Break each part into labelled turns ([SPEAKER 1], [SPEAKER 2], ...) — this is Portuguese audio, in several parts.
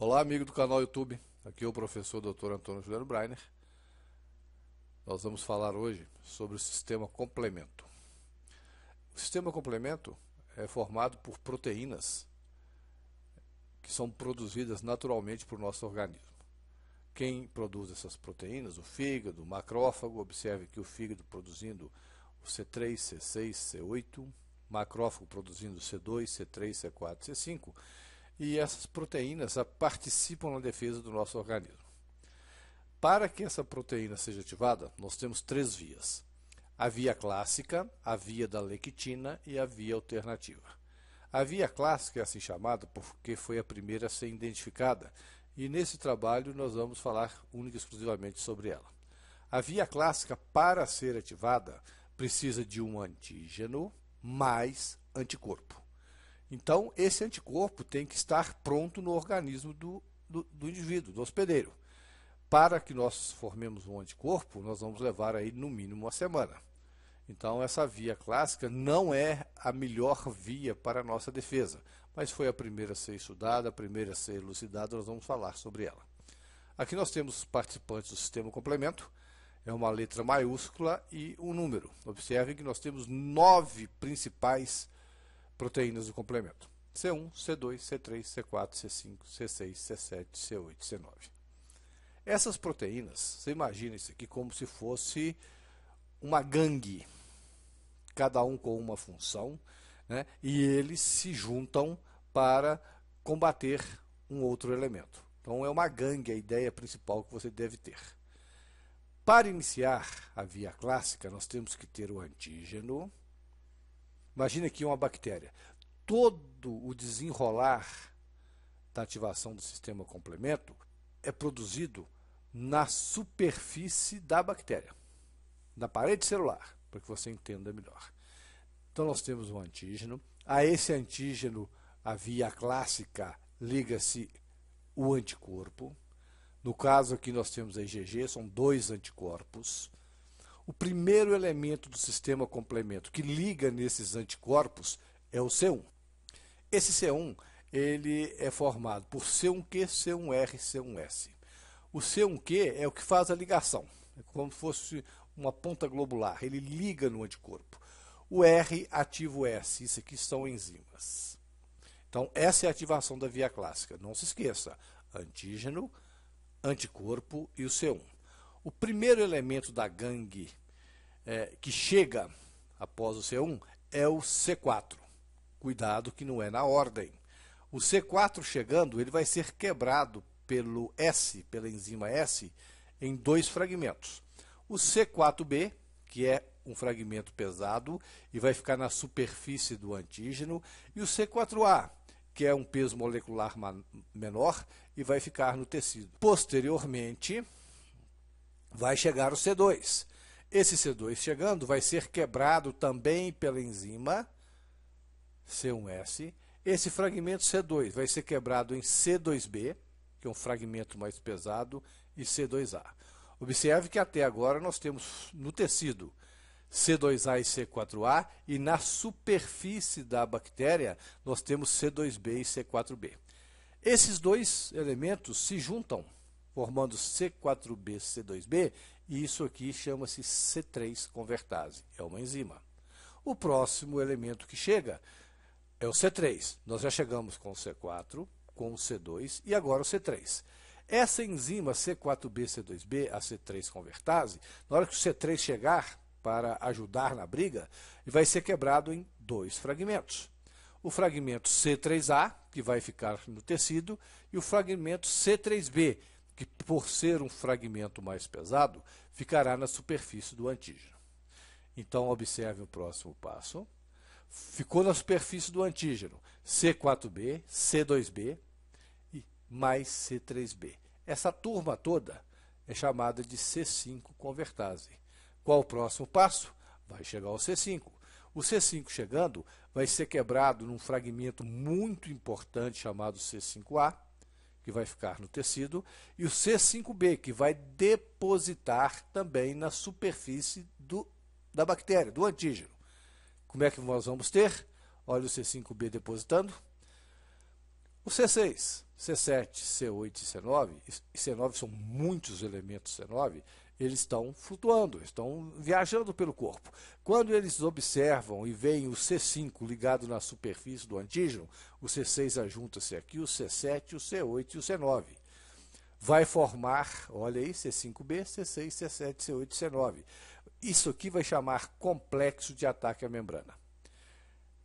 [SPEAKER 1] Olá, amigo do canal YouTube, aqui é o professor Dr. Antônio Juliano Breiner. Nós vamos falar hoje sobre o sistema complemento. O sistema complemento é formado por proteínas que são produzidas naturalmente por nosso organismo. Quem produz essas proteínas? O fígado, o macrófago. Observe que o fígado produzindo o C3, C6, C8, macrófago produzindo C2, C3, C4, C5, e essas proteínas participam na defesa do nosso organismo. Para que essa proteína seja ativada, nós temos três vias: a via clássica, a via da lectina e a via alternativa. A via clássica é assim chamada porque foi a primeira a ser identificada, e nesse trabalho nós vamos falar única e exclusivamente sobre ela. A via clássica, para ser ativada, precisa de um antígeno mais anticorpo. Então, esse anticorpo tem que estar pronto no organismo do indivíduo, do hospedeiro. Para que nós formemos um anticorpo, nós vamos levar aí no mínimo uma semana. Então, essa via clássica não é a melhor via para a nossa defesa, mas foi a primeira a ser estudada, a primeira a ser elucidada, nós vamos falar sobre ela. Aqui nós temos participantes do sistema complemento, é uma letra maiúscula e um número. Observem que nós temos 9 principais proteínas do complemento: C1, C2, C3, C4, C5, C6, C7, C8, C9. Essas proteínas, você imagina isso aqui como se fosse uma gangue, cada um com uma função, né? E eles se juntam para combater um outro elemento. Então é uma gangue a ideia principal que você deve ter. Para iniciar a via clássica, nós temos que ter o antígeno. Imagine aqui uma bactéria. Todo o desenrolar da ativação do sistema complemento é produzido na superfície da bactéria, na parede celular, para que você entenda melhor. Então nós temos um antígeno. A esse antígeno, a via clássica, liga-se o anticorpo. No caso aqui nós temos a IgG, são 2 anticorpos. O primeiro elemento do sistema complemento que liga nesses anticorpos é o C1. Esse C1 ele é formado por C1q, C1r, C1s. O C1q é o que faz a ligação, é como se fosse uma ponta globular, ele liga no anticorpo. O R ativa o S, isso aqui são enzimas. Então essa é a ativação da via clássica, não se esqueça: antígeno, anticorpo e o C1. O primeiro elemento da gangue que chega após o C1 é o C4. Cuidado que não é na ordem. O C4 chegando, ele vai ser quebrado pelo S, pela enzima S, em 2 fragmentos. O C4b, que é um fragmento pesado e vai ficar na superfície do antígeno, e o C4a, que é um peso molecular menor e vai ficar no tecido. Posteriormente, vai chegar o C2. Esse C2 chegando vai ser quebrado também pela enzima C1s. Esse fragmento C2 vai ser quebrado em C2b, que é um fragmento mais pesado, e C2a. Observe que até agora nós temos no tecido C2a e C4a, e na superfície da bactéria nós temos C2b e C4b. Esses 2 elementos se juntam, formando C4b, C2b, e isso aqui chama-se C3 convertase, é uma enzima. O próximo elemento que chega é o C3. Nós já chegamos com o C4, com o C2 e agora o C3. Essa enzima C4b, C2b, a C3 convertase, na hora que o C3 chegar para ajudar na briga, vai ser quebrado em 2 fragmentos. O fragmento C3a, que vai ficar no tecido, e o fragmento C3b, que por ser um fragmento mais pesado, ficará na superfície do antígeno. Então observe o próximo passo. Ficou na superfície do antígeno C4b, C2b e mais C3b. Essa turma toda é chamada de C5 convertase. Qual o próximo passo? Vai chegar ao C5. O C5 chegando vai ser quebrado num fragmento muito importante chamado C5a, que vai ficar no tecido, e o C5b, que vai depositar também na superfície da bactéria, do antígeno. Como é que nós vamos ter? Olha o C5b depositando. O C6 C7, C8 e C9, e C9 são muitos elementos C9, eles estão flutuando, estão viajando pelo corpo. Quando eles observam e veem o C5 ligado na superfície do antígeno, o C6 ajunta-se aqui, o C7, o C8 e o C9. Vai formar, olha aí, C5b, C6, C7, C8 e C9. Isso aqui vai chamar complexo de ataque à membrana.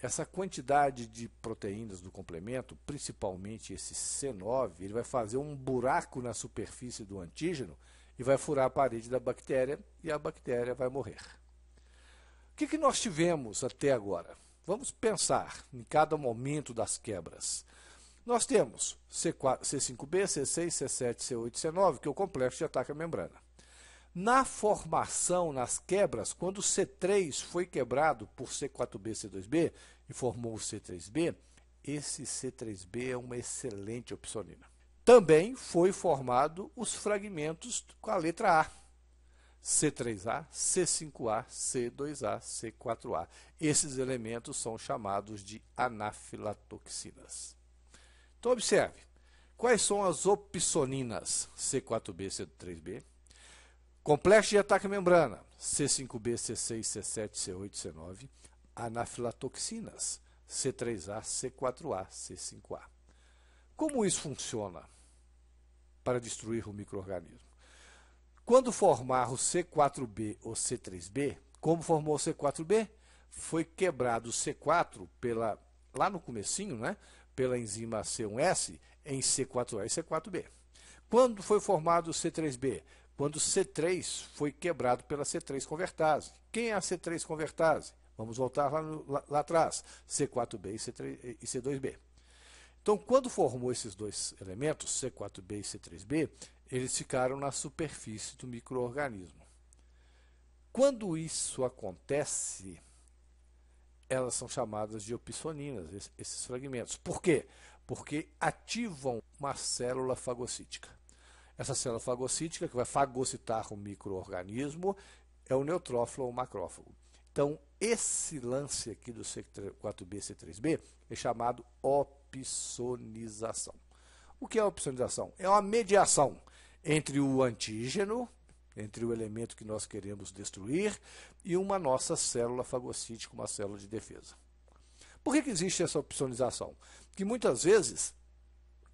[SPEAKER 1] Essa quantidade de proteínas do complemento, principalmente esse C9, ele vai fazer um buraco na superfície do antígeno e vai furar a parede da bactéria e a bactéria vai morrer. O que nós tivemos até agora? Vamos pensar em cada momento das quebras. Nós temos C5b, C6, C7, C8 e C9, que é o complexo de ataque à membrana. Na formação, nas quebras, quando o C3 foi quebrado por C4b, C2b e formou o C3b, esse C3b é uma excelente opsonina. Também foi formado os fragmentos com a letra A. C3A, C5A, C2A, C4A. Esses elementos são chamados de anafilatoxinas. Então, observe, quais são as opsoninas C4b, C3b? Complexo de ataque à membrana, C5b, C6, C7, C8, C9. Anafilatoxinas, C3A, C4A, C5A. Como isso funciona para destruir o micro-organismo? Quando formar o C4b ou C3b, como formou o C4b? Foi quebrado o C4 lá no comecinho, né? Pela enzima C1S em C4A e C4b. Quando foi formado o C3b? Quando o C3 foi quebrado pela C3 convertase. Quem é a C3 convertase? Vamos voltar lá atrás, C4b e C2b. Então, quando formou esses dois elementos, C4b e C3b, eles ficaram na superfície do micro-organismo. Quando isso acontece, elas são chamadas de opsoninas, esses fragmentos. Por quê? Porque ativam uma célula fagocítica. Essa célula fagocítica, que vai fagocitar o micro-organismo, é o neutrófilo ou macrófago. Então, esse lance aqui do C4b e C3b é chamado opsonização. O que é a opsonização? É uma mediação entre o antígeno, entre o elemento que nós queremos destruir, e uma nossa célula fagocítica, uma célula de defesa. Por que existe essa opsonização? Porque muitas vezes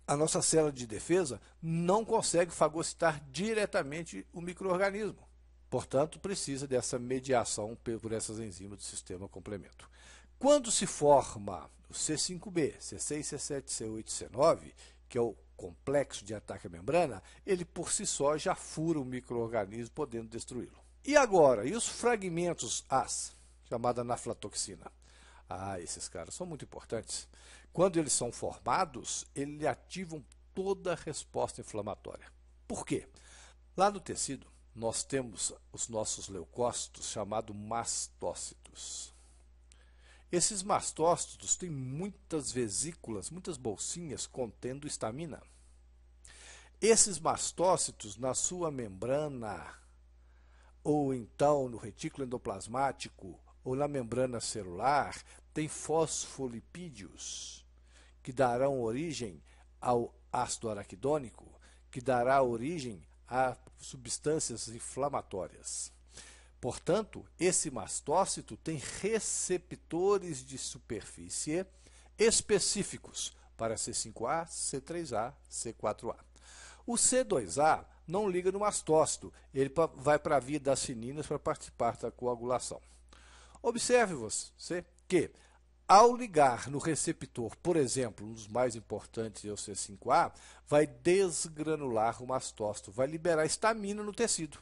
[SPEAKER 1] a nossa célula de defesa não consegue fagocitar diretamente o micro-organismo. Portanto, precisa dessa mediação por essas enzimas do sistema complemento. Quando se forma o C5b, C6, C7, C8 e C9, que é o complexo de ataque à membrana, ele por si só já fura o micro-organismo, podendo destruí-lo. E agora, e os fragmentos As, chamada anafilatoxina? Esses caras são muito importantes. Quando eles são formados, eles ativam toda a resposta inflamatória. Por quê? Lá no tecido, nós temos os nossos leucócitos chamados mastócitos. Esses mastócitos têm muitas vesículas, muitas bolsinhas contendo histamina. Esses mastócitos, na sua membrana, ou então no retículo endoplasmático, ou na membrana celular, tem fosfolipídios, que darão origem ao ácido araquidônico, que dará origem a substâncias inflamatórias. Portanto, esse mastócito tem receptores de superfície específicos para C5A, C3A, C4A. O C2A não liga no mastócito, ele vai para a via das cininas para participar da coagulação. Observe você que, ao ligar no receptor, por exemplo, um dos mais importantes é o C5A, vai desgranular o mastócito, vai liberar histamina no tecido.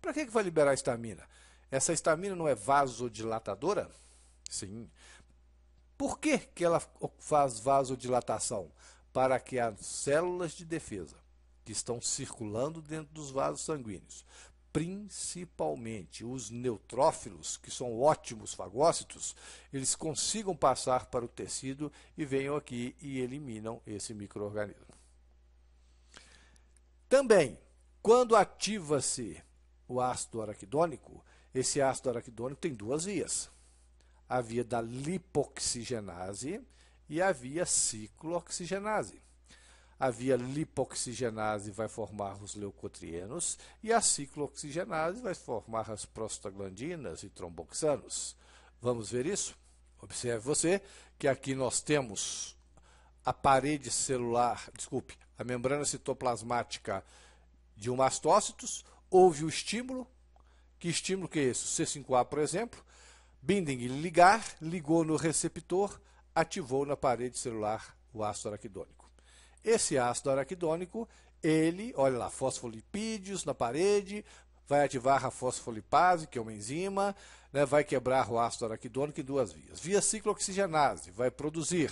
[SPEAKER 1] Para que vai liberar histamina? Essa histamina não é vasodilatadora? Sim. Por que ela faz vasodilatação? Para que as células de defesa que estão circulando dentro dos vasos sanguíneos, principalmente os neutrófilos, que são ótimos fagócitos, eles consigam passar para o tecido e venham aqui e eliminam esse micro-organismo. Também, quando ativa-se o ácido araquidônico, esse ácido araquidônico tem duas vias. A via da lipoxigenase e a via ciclooxigenase. A via lipoxigenase vai formar os leucotrienos e a ciclooxigenase vai formar as prostaglandinas e tromboxanos. Vamos ver isso? Observe você que aqui nós temos a parede celular, a membrana citoplasmática de um mastócitos, houve o estímulo. Que estímulo que é esse? C5a, por exemplo, binding, ligar, ligou no receptor, ativou na parede celular o ácido araquidônico. Esse ácido araquidônico, ele, olha lá, fosfolipídios na parede, vai ativar a fosfolipase, que é uma enzima, né, vai quebrar o ácido araquidônico em duas vias. Via ciclooxigenase, vai produzir,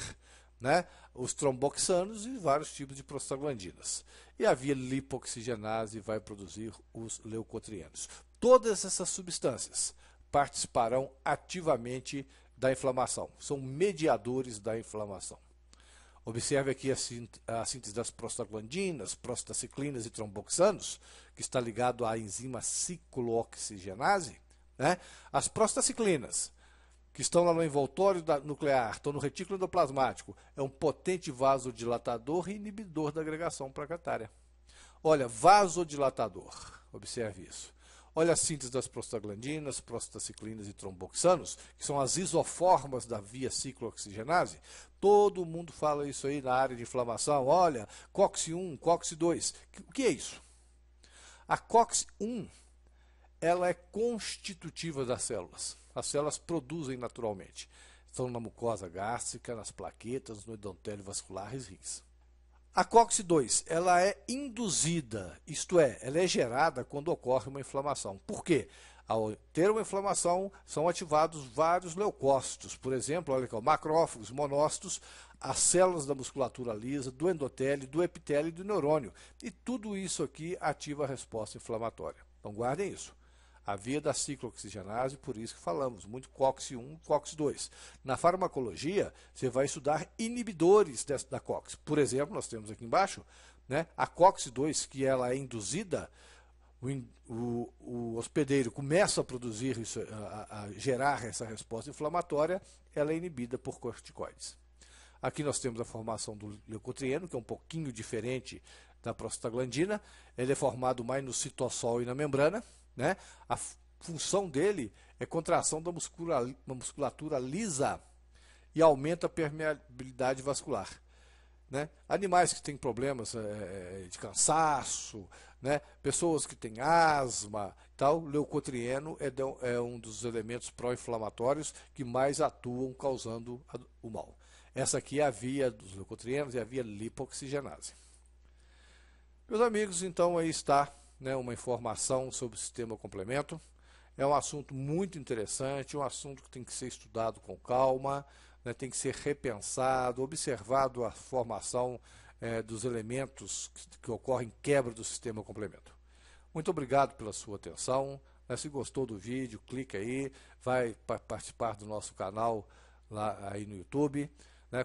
[SPEAKER 1] né, os tromboxanos e vários tipos de prostaglandinas. E a via lipoxigenase vai produzir os leucotrienos. Todas essas substâncias participarão ativamente da inflamação, são mediadores da inflamação. Observe aqui a síntese das prostaglandinas, prostaciclinas e tromboxanos, que está ligado à enzima ciclooxigenase, né? As prostaciclinas, que estão lá no envoltório nuclear, estão no retículo endoplasmático, é um potente vasodilatador e inibidor da agregação plaquetária. Olha, vasodilatador, observe isso. Olha a síntese das prostaglandinas, prostaciclinas e tromboxanos, que são as isoformas da via ciclooxigenase. Todo mundo fala isso aí na área de inflamação. Olha, COX-1, COX-2. O que é isso? A COX-1, ela é constitutiva das células. As células produzem naturalmente. Estão na mucosa gástrica, nas plaquetas, no endotélio vascular e rins. A COX-2, ela é induzida, isto é, ela é gerada quando ocorre uma inflamação. Por quê? Ao ter uma inflamação, são ativados vários leucócitos. Por exemplo, olha aqui, macrófagos, monócitos, as células da musculatura lisa, do endotélio, do epitélio e do neurônio. E tudo isso aqui ativa a resposta inflamatória. Então guardem isso. A via da ciclooxigenase, por isso que falamos, muito COX-1, COX-2. Na farmacologia, você vai estudar inibidores da COX. Por exemplo, nós temos aqui embaixo, né, a COX-2, que ela é induzida, o hospedeiro começa a produzir isso, a gerar essa resposta inflamatória, ela é inibida por corticoides. Aqui nós temos a formação do leucotrieno, que é um pouquinho diferente da prostaglandina. Ele é formado mais no citossol e na membrana, né? A função dele é contração da musculatura lisa e aumenta a permeabilidade vascular. Né? Animais que têm problemas de cansaço, né? Pessoas que têm asma, tal, leucotrieno é um dos elementos pró-inflamatórios que mais atuam causando o mal. Essa aqui é a via dos leucotrienos e a via lipoxigenase. Meus amigos, então aí está, né, uma informação sobre o sistema complemento. É um assunto muito interessante, um assunto que tem que ser estudado com calma, né, tem que ser repensado, observado a formação dos elementos que ocorrem quebra do sistema complemento. Muito obrigado pela sua atenção. Se gostou do vídeo, clica aí, vai participar do nosso canal lá aí no YouTube.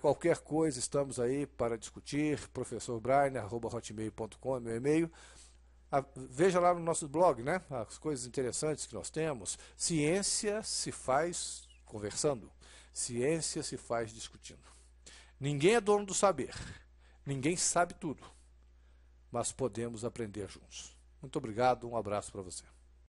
[SPEAKER 1] Qualquer coisa, estamos aí para discutir, professorbrainer@hotmail.com é meu e-mail. Veja lá no nosso blog, né, as coisas interessantes que nós temos. Ciência se faz conversando, ciência se faz discutindo. Ninguém é dono do saber, ninguém sabe tudo, mas podemos aprender juntos. Muito obrigado, um abraço para você.